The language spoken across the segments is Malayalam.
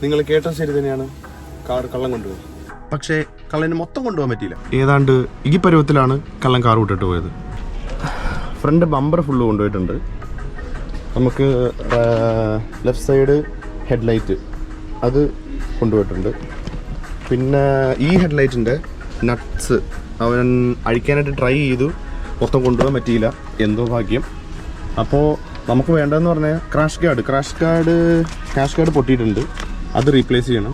നിങ്ങൾ കേട്ടത് ശരി തന്നെയാണ്, കാർ കള്ളം കൊണ്ടുപോയി. പക്ഷേ കള്ളന് മൊത്തം കൊണ്ടുപോകാൻ പറ്റിയില്ല. ഏതാണ്ട് ഈ പരുവത്തിലാണ് കള്ളൻ കാർ വിട്ടിട്ട് പോയത്. ഫ്രണ്ട് ബമ്പർ ഫുള്ള് കൊണ്ടുപോയിട്ടുണ്ട്. നമുക്ക് ലെഫ്റ്റ് സൈഡ് ഹെഡ്ലൈറ്റ് അത് കൊണ്ടുപോയിട്ടുണ്ട്. പിന്നെ ഈ ഹെഡ്ലൈറ്റിൻ്റെ നട്ട്സ് അവൻ അഴിക്കാനായിട്ട് ട്രൈ ചെയ്തു, മൊത്തം കൊണ്ടുപോകാൻ പറ്റിയില്ല, എന്തോ ഭാഗ്യം. അപ്പോൾ നമുക്ക് വേണ്ടതെന്ന് പറഞ്ഞാൽ ക്രാഷ് ഗാർഡ് പൊട്ടിയിട്ടുണ്ട്, അത് റീപ്ലേസ് ചെയ്യണം.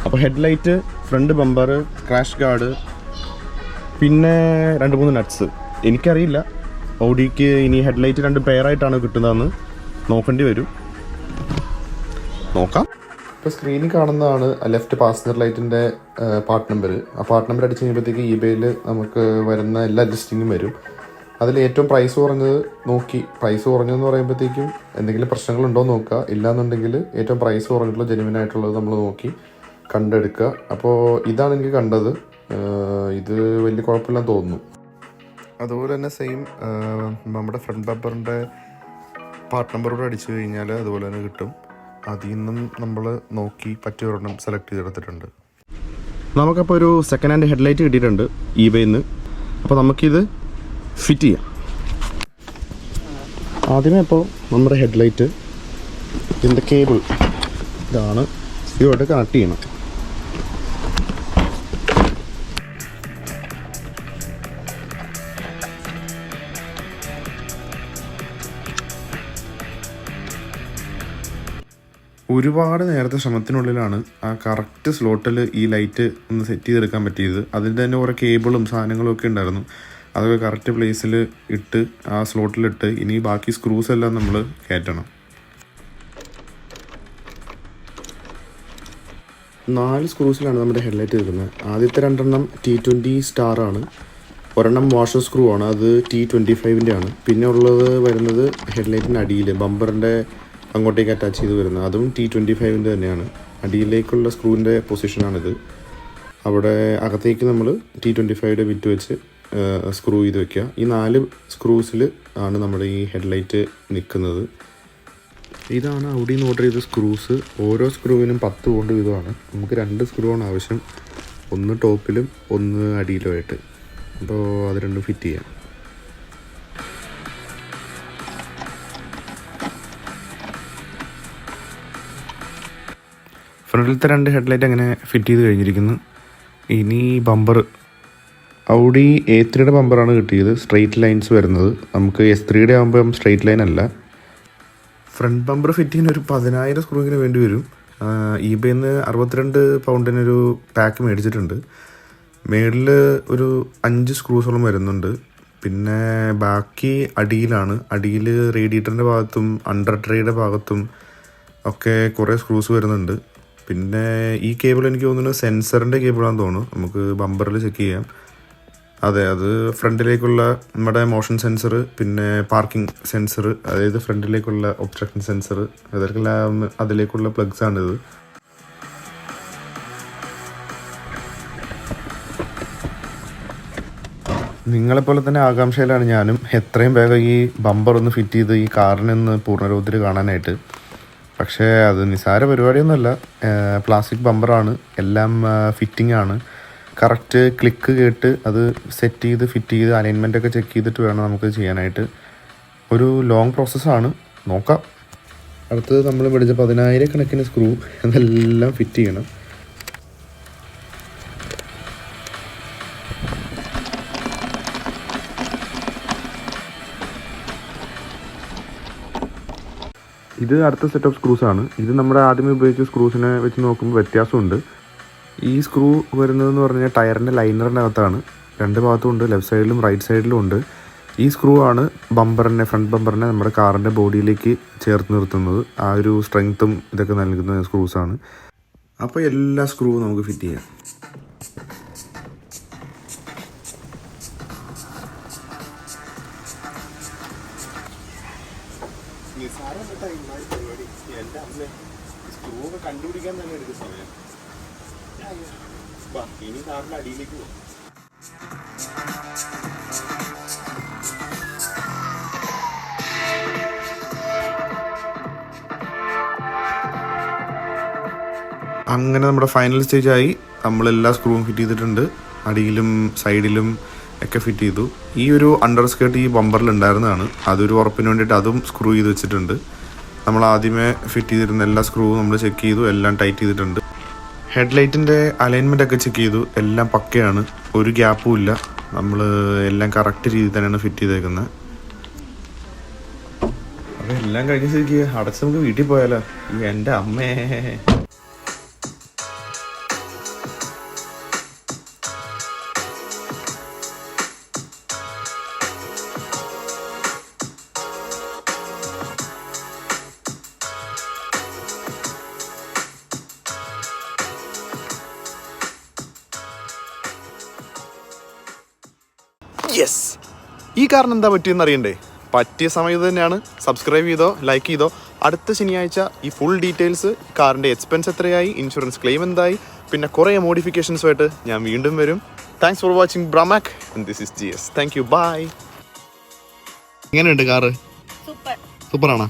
അപ്പോൾ headlight, front bumper, crash guard, പിന്നെ 2-3 നട്ട്സ്. എനിക്കറിയില്ല ഓഡിക്ക് ഇനി ഹെഡ്ലൈറ്റ് 2 പെയറായിട്ടാണ് കിട്ടുന്നതെന്ന് നോക്കേണ്ടി വരും. നോക്കാം. ഇപ്പോൾ സ്ക്രീനിൽ കാണുന്നതാണ് ലെഫ്റ്റ് പാസഞ്ചർ ലൈറ്റിൻ്റെ പാർട്ട് നമ്പർ. ആ പാർട്ട് നമ്പർ അടിച്ച് കഴിയുമ്പോഴത്തേക്ക് ഇബേയിൽ നമുക്ക് വരുന്ന എല്ലാ ലിസ്റ്റിങ്ങും വരും. അതിൽ ഏറ്റവും പ്രൈസ് കുറഞ്ഞത് നോക്കി, പ്രൈസ് കുറഞ്ഞതെന്ന് പറയുമ്പോഴത്തേക്കും എന്തെങ്കിലും പ്രശ്നങ്ങളുണ്ടോ എന്ന് നോക്കുക. ഇല്ലാന്നുണ്ടെങ്കിൽ ഏറ്റവും പ്രൈസ് കുറഞ്ഞിട്ടുള്ള ജെന്യുവൻ ആയിട്ടുള്ളത് നമ്മൾ നോക്കി കണ്ടെടുക്കുക. അപ്പോൾ ഇതാണ് എനിക്ക് കണ്ടത്. ഇത് വലിയ കുഴപ്പമില്ലെന്ന് തോന്നുന്നു. അതുപോലെ തന്നെ സെയിം നമ്മുടെ ഫ്രണ്ട് ബമ്പറിൻ്റെ പാർട്ട് നമ്പറോട് അടിച്ചു കഴിഞ്ഞാൽ അതുപോലെ തന്നെ കിട്ടും. അതിൽ നിന്നും നമ്മൾ നോക്കി പറ്റിയൊരെണ്ണം സെലക്ട് ചെയ്തെടുത്തിട്ടുണ്ട്. നമുക്കപ്പോൾ ഒരു സെക്കൻഡ് ഹാൻഡ് ഹെഡ്ലൈറ്റ് കിട്ടിയിട്ടുണ്ട് ഈബേയിൽ നിന്ന്. അപ്പോൾ നമുക്കിത് ഫിറ്റ് ചെയ്യാം. ആദ്യമേ ഇപ്പോൾ നമ്മുടെ ഹെഡ്ലൈറ്റ് ഇതിൻ്റെ കേബിൾ ഇതാണ്, ഇതുമായിട്ട് കണക്ട് ചെയ്യണം. ഒരുപാട് നേരത്തെ ശ്രമത്തിനുള്ളിലാണ് ആ കറക്റ്റ് സ്ലോട്ടിൽ ഈ ലൈറ്റ് ഒന്ന് സെറ്റ് ചെയ്തെടുക്കാൻ പറ്റിയത്. അതിൻ്റെ തന്നെ കുറേ കേബിളും സാധനങ്ങളും ഒക്കെ ഉണ്ടായിരുന്നു. അതൊക്കെ കറക്റ്റ് പ്ലേസിൽ ഇട്ട് ആ സ്ലോട്ടിലിട്ട് ഇനി ബാക്കി സ്ക്രൂസ് എല്ലാം നമ്മൾ കയറ്റണം. 4 സ്ക്രൂസിലാണ് നമ്മുടെ ഹെഡ്ലൈറ്റ് എടുക്കുന്നത്. ആദ്യത്തെ 2 T20 സ്റ്റാർ ആണ്, ഒരെണ്ണം വാഷർ സ്ക്രൂ ആണ്, അത് T25 ആണ്. പിന്നെ ഉള്ളത് വരുന്നത് ഹെഡ്ലൈറ്റിൻ്റെ അടിയിൽ ബമ്പറിൻ്റെ അങ്ങോട്ടേക്ക് അറ്റാച്ച് ചെയ്ത് വരുന്നത്, അതും T25 തന്നെയാണ്. അടിയിലേക്കുള്ള സ്ക്രൂവിൻ്റെ പൊസിഷനാണിത്. അവിടെ അകത്തേക്ക് നമ്മൾ T25 ബിറ്റ് വെച്ച് സ്ക്രൂ ചെയ്ത് വെക്കുക. ഈ 4 സ്ക്രൂസിൽ ആണ് നമ്മുടെ ഈ ഹെഡ്ലൈറ്റ് നിൽക്കുന്നത്. ഇതാണ് അവിടെ നിന്ന് ഓർഡർ ചെയ്ത സ്ക്രൂസ്. ഓരോ സ്ക്രൂവിനും 10 പൗണ്ട് വീതമാണ്. നമുക്ക് 2 സ്ക്രൂ ആണ് ആവശ്യം, ഒന്ന് ടോപ്പിലും ഒന്ന് അടിയിലുമായിട്ട്. അപ്പോൾ അത് രണ്ടും ഫിറ്റ് ചെയ്യാം. ഫ്രണ്ടിലത്തെ 2 ഹെഡ്ലൈറ്റ് അങ്ങനെ ഫിറ്റ് ചെയ്ത് കഴിഞ്ഞിരിക്കുന്നു. ഇനി ബമ്പർ ഔഡി A3 ബമ്പറാണ് കിട്ടിയത്, സ്ട്രെയിറ്റ് ലൈൻസ് വരുന്നത്. നമുക്ക് S3 ആകുമ്പം സ്ട്രെയിറ്റ് ലൈൻ അല്ല. ഫ്രണ്ട് ബമ്പർ ഫിറ്റ് ചെയ്യാൻ ഒരു 10,000 സ്ക്രൂവിന് വേണ്ടി വരും. ഈബേയിൽ നിന്ന് 62 പൗണ്ടിനൊരു പാക്ക് മേടിച്ചിട്ടുണ്ട്. മേളിൽ ഒരു 5 സ്ക്രൂസോളം വരുന്നുണ്ട്. പിന്നെ ബാക്കി അടിയിലാണ്. അടിയിൽ റേഡിയേറ്ററിൻ്റെ ഭാഗത്തും അണ്ടർ ട്രേയുടെ ഭാഗത്തും ഒക്കെ കുറേ സ്ക്രൂസ് വരുന്നുണ്ട്. പിന്നെ ഈ കേബിൾ എനിക്ക് തോന്നുന്നു സെൻസറിൻ്റെ കേബിളാണെന്ന് തോന്നുന്നു. നമുക്ക് ബമ്പറിൽ ചെക്ക് ചെയ്യാം. അതെ, അത് ഫ്രണ്ടിലേക്കുള്ള നമ്മുടെ മോഷൻ സെൻസർ, പിന്നെ പാർക്കിംഗ് സെൻസർ, അതായത് ഫ്രണ്ടിലേക്കുള്ള ഒബ്സ്ട്രക്ഷൻ സെൻസർ, അതെല്ലാം അതിലേക്കുള്ള പ്ലഗ്സാണിത്. നിങ്ങളെപ്പോലെ തന്നെ ആകാംക്ഷയിലാണ് ഞാനും, എത്രയും വേഗം ഈ ബമ്പർ ഒന്ന് ഫിറ്റ് ചെയ്ത് ഈ കാറിനൊന്ന് പൂർണ്ണരൂപത്തിൽ കാണാനായിട്ട്. പക്ഷേ അത് നിസ്സാര പരിപാടിയൊന്നുമല്ല. പ്ലാസ്റ്റിക് ബമ്പറാണ്, എല്ലാം ഫിറ്റിംഗ് ആണ്. കറക്റ്റ് ക്ലിക്ക് കേട്ട് അത് സെറ്റ് ചെയ്ത് ഫിറ്റ് ചെയ്ത് അലൈൻമെൻറ്റൊക്കെ ചെക്ക് ചെയ്തിട്ട് വേണം നമുക്ക് ചെയ്യാനായിട്ട്. ഒരു ലോങ് പ്രോസസ്സാണ്. നോക്കാം. അടുത്തത് നമ്മൾ മേടിച്ച 10,000 കണക്കിന് സ്ക്രൂ അതെല്ലാം ഫിറ്റ് ചെയ്യണം. ഇത് അടുത്ത സെറ്റ് ഓഫ് സ്ക്രൂസാണ്. ഇത് നമ്മുടെ ആദ്യമേ ഉപയോഗിച്ച സ്ക്രൂസിനെ വെച്ച് നോക്കുമ്പോൾ വ്യത്യാസമുണ്ട്. ഈ സ്ക്രൂ വരുന്നതെന്ന് പറഞ്ഞാൽ ടയറിൻ്റെ ലൈനറിനകത്താണ്. 2 ഭാഗത്തും ഉണ്ട്, ലെഫ്റ്റ് സൈഡിലും റൈറ്റ് സൈഡിലും ഉണ്ട്. ഈ സ്ക്രൂ ആണ് ഫ്രണ്ട് ബമ്പറിനെ നമ്മുടെ കാറിൻ്റെ ബോഡിയിലേക്ക് ചേർത്ത് നിർത്തുന്നത്. ആ ഒരു സ്ട്രെങ്ത്തും ഇതൊക്കെ നൽകുന്ന സ്ക്രൂസാണ്. അപ്പോൾ എല്ലാ സ്ക്രൂവും നമുക്ക് ഫിറ്റ് ചെയ്യാം. സ്ക്രൂ കണ്ടുപിടിക്കാൻ തന്നെ എടുക്കും സമയം. ഇനി കാറിൻ്റെ അടിയിലേക്ക് പോകും. അങ്ങനെ നമ്മുടെ ഫൈനൽ സ്റ്റേജായി. നമ്മളെല്ലാ സ്ക്രൂവും ഫിറ്റ് ചെയ്തിട്ടുണ്ട്. അടിയിലും സൈഡിലും ഒക്കെ ഫിറ്റ് ചെയ്തു. ഈ ഒരു അണ്ടർ സ്കേർട്ട് ഈ ബമ്പറിൽ ഉണ്ടായിരുന്നതാണ്. അതൊരു ഉറപ്പിന് വേണ്ടിയിട്ട് അതും സ്ക്രൂ ചെയ്ത് വെച്ചിട്ടുണ്ട്. നമ്മൾ ആദ്യമേ ഫിറ്റ് ചെയ്തിരുന്ന എല്ലാ സ്ക്രൂവും നമ്മൾ ചെക്ക് ചെയ്തു, എല്ലാം ടൈറ്റ് ചെയ്തിട്ടുണ്ട്. ഹെഡ്ലൈറ്റിൻ്റെ അലൈൻമെൻ്റ് ഒക്കെ ചെക്ക് ചെയ്തു, എല്ലാം പക്കയാണ്, ഒരു ഗ്യാപ്പും ഇല്ല. നമ്മൾ എല്ലാം കറക്റ്റ് രീതിയിൽ തന്നെയാണ് ഫിറ്റ് ചെയ്തേക്കുന്നത്. അപ്പോൾ എല്ലാം കഴിഞ്ഞ ശരിക്ക് അടച്ച് നമുക്ക് വീട്ടിൽ പോയാലോ? എൻ്റെ അമ്മേ. യെസ്, ഈ കാരണം എന്താ പറ്റിയെന്ന് അറിയണ്ടേ? പറ്റിയ സമയത്ത് തന്നെയാണ്. സബ്സ്ക്രൈബ് ചെയ്തോ, ലൈക്ക് ചെയ്തോ. അടുത്ത ശനിയാഴ്ച ഈ ഫുൾ ഡീറ്റെയിൽസ്, കാറിൻ്റെ എക്സ്പെൻസ് എത്രയായി, ഇൻഷുറൻസ് ക്ലെയിം എന്തായി, പിന്നെ കുറേ മോഡിഫിക്കേഷൻസുമായിട്ട് ഞാൻ വീണ്ടും വരും. താങ്ക്സ് ഫോർ വാച്ചിങ് ബ്രമാക് and this is GS. Thank you, bye. എങ്ങനെയുണ്ട് കാറ്? സൂപ്പറാണോ?